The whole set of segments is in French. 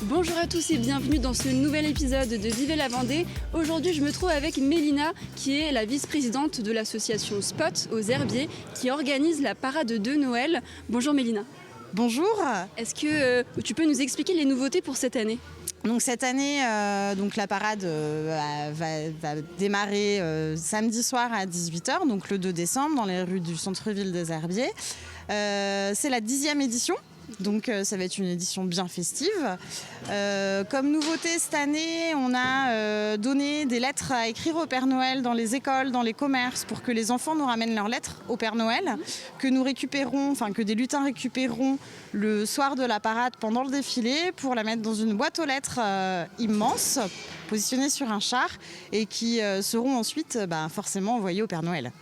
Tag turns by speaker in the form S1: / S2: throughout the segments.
S1: Bonjour à tous et bienvenue dans ce nouvel épisode de Vivez la Vendée. Aujourd'hui, je me trouve avec Mélina, qui est la vice-présidente de l'association Spot aux Herbiers, qui organise la parade de Noël. Bonjour Mélina.
S2: Bonjour.
S1: Est-ce que tu peux nous expliquer les nouveautés pour cette année ?
S2: Donc cette année, la parade va démarrer samedi soir à 18h, donc le 2 décembre, dans les rues du centre-ville des Herbiers. C'est la 10e édition. Donc ça va être une édition bien festive. Comme nouveauté cette année, on a donné des lettres à écrire au Père Noël dans les écoles, dans les commerces, pour que les enfants nous ramènent leurs lettres au Père Noël, que des lutins récupéreront le soir de la parade pendant le défilé pour la mettre dans une boîte aux lettres immense, positionnée sur un char, et qui seront ensuite forcément envoyées au Père Noël.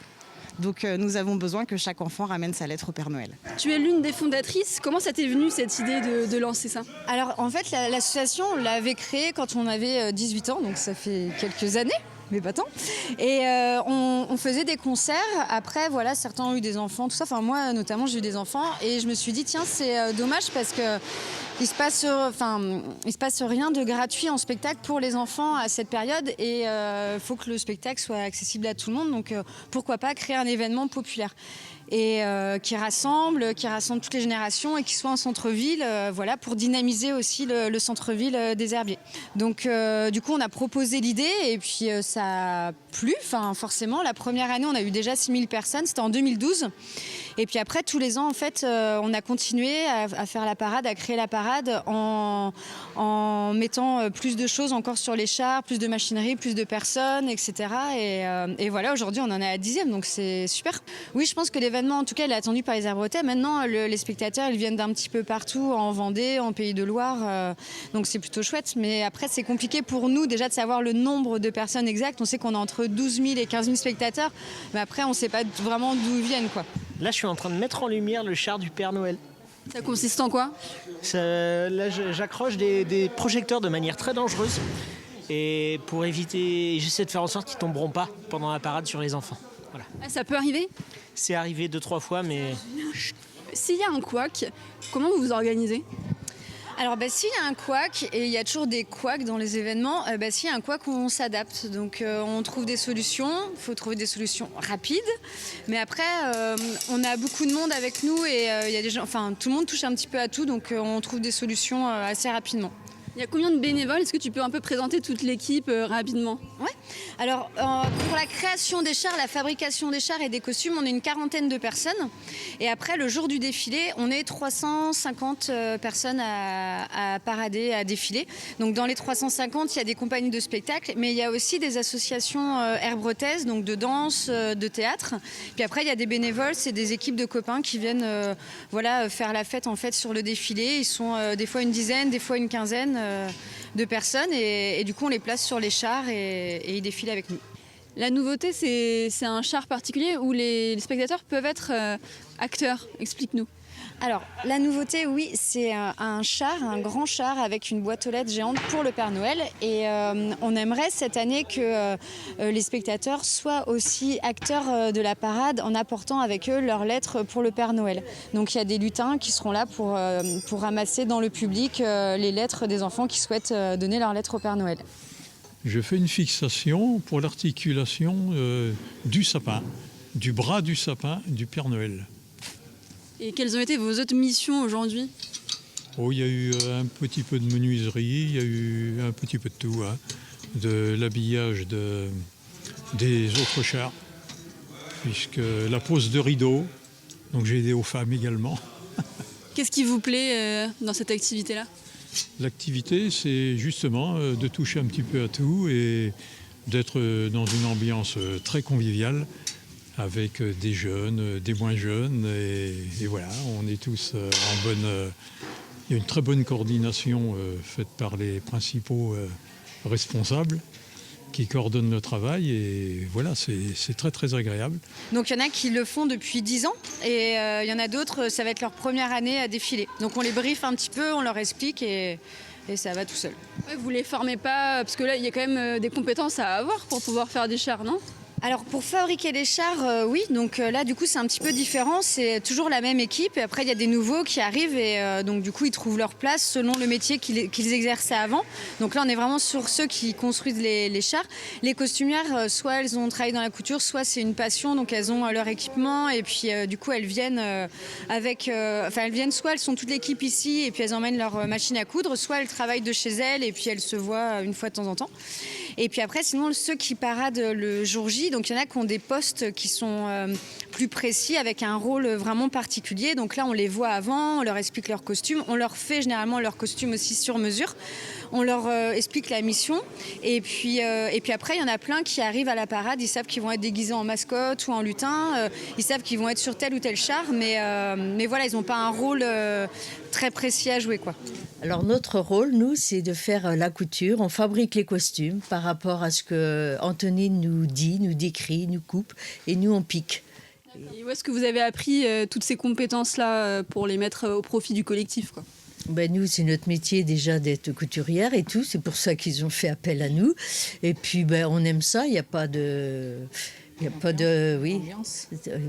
S2: Donc nous avons besoin que chaque enfant ramène sa lettre au Père Noël.
S1: Tu es l'une des fondatrices. Comment ça t'est venu cette idée de lancer ça ?
S3: Alors en fait l'association on l'avait créée quand on avait 18 ans, donc ça fait quelques années. Mais pas tant. Et on faisait des concerts. Après, voilà, certains ont eu des enfants, tout ça. Enfin, moi, notamment, j'ai eu des enfants. Et je me suis dit, tiens, c'est dommage parce que il se passe rien de gratuit en spectacle pour les enfants à cette période. Et il faut que le spectacle soit accessible à tout le monde. Donc, pourquoi pas créer un événement populaire et qui rassemble toutes les générations et qui soit en centre-ville, pour dynamiser aussi le centre-ville des Herbiers. Donc du coup on a proposé l'idée et puis ça a plu. Enfin forcément la première année on a eu déjà 6000 personnes, c'était en 2012. Et puis après tous les ans en fait on a continué à faire la parade, à créer la parade en mettant plus de choses encore sur les chars, plus de machinerie, plus de personnes, etc. Et voilà, aujourd'hui on en est à la 10e, donc c'est super. Oui, je pense que l'événement en tout cas il est attendu par les Herbretais. Maintenant les spectateurs ils viennent d'un petit peu partout, en Vendée, en Pays de Loire, donc c'est plutôt chouette. Mais après c'est compliqué pour nous déjà de savoir le nombre de personnes exactes. On sait qu'on a entre 12 000 et 15 000 spectateurs, mais après on ne sait pas vraiment d'où ils viennent quoi.
S4: Là, je suis en train de mettre en lumière le char du Père Noël.
S1: Ça consiste en quoi ?
S4: Là, j'accroche des projecteurs de manière très dangereuse. Et pour éviter, j'essaie de faire en sorte qu'ils ne tomberont pas pendant la parade sur les enfants. Voilà.
S1: Ah, ça peut arriver ?
S4: C'est arrivé 2-3 fois, mais...
S1: S'il y a un couac, comment vous vous organisez ?
S3: Alors s'il y a un couac, et il y a toujours des couacs dans les événements, s'il y a un couac, on s'adapte. Donc on trouve des solutions, il faut trouver des solutions rapides. Mais après, on a beaucoup de monde avec nous et il y a des gens, tout le monde touche un petit peu à tout, donc on trouve des solutions assez rapidement.
S1: Il y a combien de bénévoles ? Est-ce que tu peux un peu présenter toute l'équipe rapidement ?
S3: Ouais. Alors pour la création des chars, la fabrication des chars et des costumes, on est une quarantaine de personnes. Et après le jour du défilé, on est 350 personnes à parader, à défiler. Donc dans les 350, il y a des compagnies de spectacle, mais il y a aussi des associations herbretaises, donc de danse, de théâtre. Puis après il y a des bénévoles, c'est des équipes de copains qui viennent faire la fête en fait sur le défilé. Ils sont des fois une dizaine, des fois une quinzaine de personnes et du coup on les place sur les chars et ils défilent avec nous.
S1: La nouveauté c'est un char particulier où les spectateurs peuvent être acteurs. Explique-nous.
S3: Alors la nouveauté oui c'est un char, un grand char avec une boîte aux lettres géante pour le Père Noël et on aimerait cette année que les spectateurs soient aussi acteurs de la parade en apportant avec eux leurs lettres pour le Père Noël. Donc il y a des lutins qui seront là pour ramasser dans le public les lettres des enfants qui souhaitent donner leurs lettres au Père Noël.
S5: Je fais une fixation pour l'articulation du sapin, du bras du sapin du Père Noël.
S1: Et quelles ont été vos autres missions aujourd'hui ?
S5: Oh, il y a eu un petit peu de menuiserie, il y a eu un petit peu de tout, de l'habillage des autres chars, puisque la pose de rideaux, donc j'ai aidé aux femmes également.
S1: Qu'est-ce qui vous plaît dans cette activité-là ?
S5: L'activité, c'est justement de toucher un petit peu à tout et d'être dans une ambiance très conviviale, avec des jeunes, des moins jeunes, et voilà, on est tous en bonne... Il y a une très bonne coordination faite par les principaux responsables qui coordonnent le travail, et voilà, c'est très très agréable.
S3: Donc il y en a qui le font depuis 10 ans, et il y en a d'autres, ça va être leur première année à défiler. Donc on les briefe un petit peu, on leur explique, et ça va tout seul.
S1: Ouais, vous les formez pas, parce que là il y a quand même des compétences à avoir pour pouvoir faire des chars, non ?
S3: Alors pour fabriquer les chars, oui, donc là du coup c'est un petit peu différent, c'est toujours la même équipe et après il y a des nouveaux qui arrivent et donc du coup ils trouvent leur place selon le métier qu'ils exerçaient avant. Donc là on est vraiment sur ceux qui construisent les chars. Les costumières, soit elles ont travaillé dans la couture, soit c'est une passion, donc elles ont leur équipement et puis du coup elles viennent elles viennent soit elles sont toute l'équipe ici et puis elles emmènent leur machine à coudre, soit elles travaillent de chez elles et puis elles se voient une fois de temps en temps. Et puis après, sinon, ceux qui paradent le jour J, donc il y en a qui ont des postes qui sont plus précis, avec un rôle vraiment particulier. Donc là, on les voit avant, on leur explique leur costume, on leur fait généralement leur costume aussi sur mesure. On leur explique la mission. Et puis après, il y en a plein qui arrivent à la parade, ils savent qu'ils vont être déguisés en mascotte ou en lutin, ils savent qu'ils vont être sur tel ou tel char, mais voilà, ils n'ont pas un rôle très précis à jouer, quoi.
S6: Alors notre rôle, nous, c'est de faire la couture. On fabrique les costumes par rapport à ce que Anthony nous dit, nous décrit, nous coupe, et nous on pique.
S1: Et où est-ce que vous avez appris toutes ces compétences-là pour les mettre au profit du collectif, quoi?
S6: Ben nous, c'est notre métier déjà d'être couturière et tout. C'est pour ça qu'ils ont fait appel à nous. Et puis, on aime ça. Il n'y a pas de... Oui,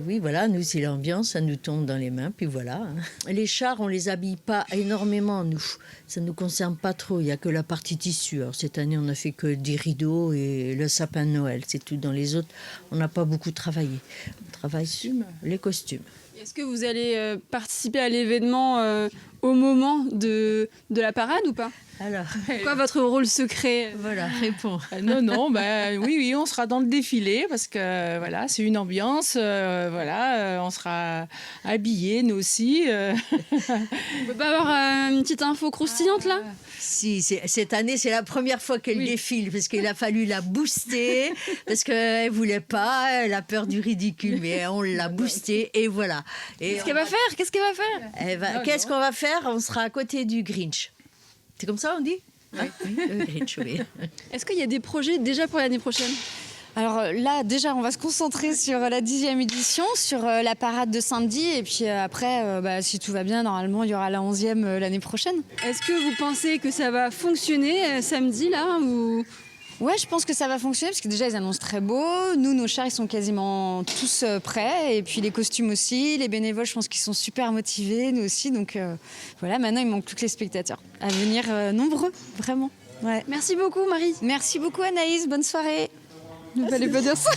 S6: oui, voilà, nous, c'est l'ambiance, ça nous tombe dans les mains, puis voilà. Les chars, on les habille pas énormément, nous. Ça ne nous concerne pas trop, il n'y a que la partie tissu. Alors, cette année, on n'a fait que des rideaux et le sapin de Noël, c'est tout. Dans les autres, on n'a pas beaucoup travaillé. On travaille sur les costumes.
S1: Est-ce que vous allez participer à l'événement au moment de la parade ou pas?
S6: Alors,
S1: c'est quoi votre rôle secret?
S6: Voilà, réponds.
S7: Non, oui, on sera dans le défilé parce que voilà, c'est une ambiance, on sera habillés, nous aussi.
S1: On peut pas avoir une petite info croustillante là?
S6: Si, cette année, c'est la première fois qu'elle défile, parce qu'il a fallu la booster, parce qu'elle ne voulait pas, elle a peur du ridicule, mais on l'a boostée, et voilà.
S1: Qu'est-ce qu'elle va faire?
S6: Qu'est-ce qu'on va faire? On sera à côté du Grinch. C'est comme ça, on dit? Oui. Le Grinch, oui.
S1: Est-ce qu'il y a des projets déjà pour l'année prochaine?
S3: Alors là, déjà, on va se concentrer sur la 10e édition, sur la parade de samedi. Et puis après, si tout va bien, normalement, il y aura la 11e l'année prochaine.
S1: Est-ce que vous pensez que ça va fonctionner samedi, là ou...
S3: Ouais, je pense que ça va fonctionner parce que déjà, ils annoncent très beau. Nous, nos chars, ils sont quasiment tous prêts. Et puis les costumes aussi. Les bénévoles, je pense qu'ils sont super motivés. Nous aussi. Donc voilà, maintenant, il manque plus que les spectateurs. À venir nombreux, vraiment. Ouais.
S1: Merci beaucoup, Marie.
S3: Merci beaucoup, Anaïs. Bonne soirée.
S1: Il fallait pas dire ça.